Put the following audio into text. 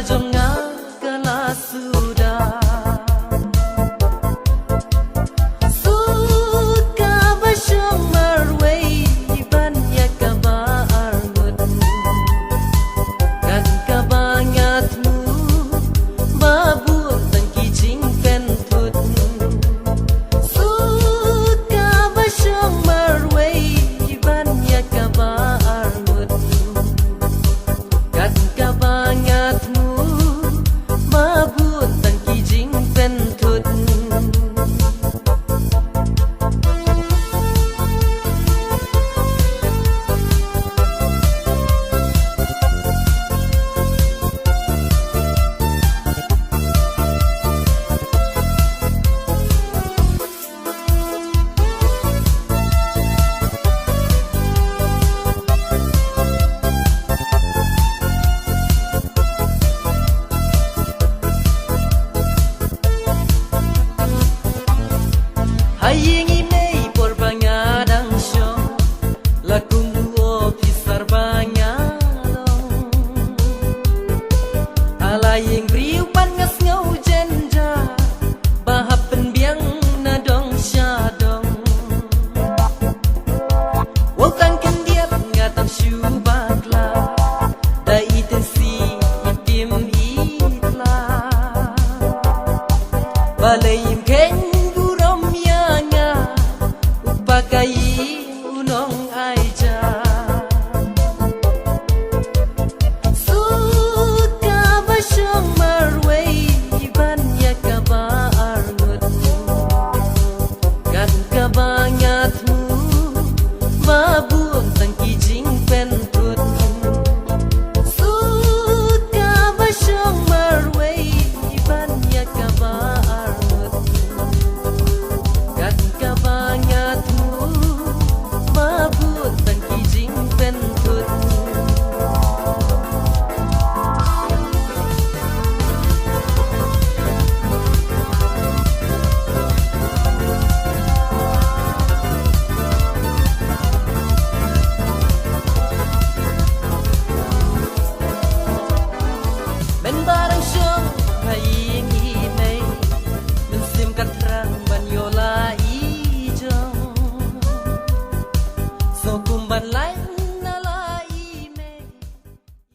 jonga kala sudah suka basyong marway iban ya kabar ngut kan kabangatmu babu tang kijing pentut suka basyong marway iban ya kabar ngut kan kabangatmu mabut tang kijing pentut Hayingi mei por bangadang show lakung duo pisar banyalo alaying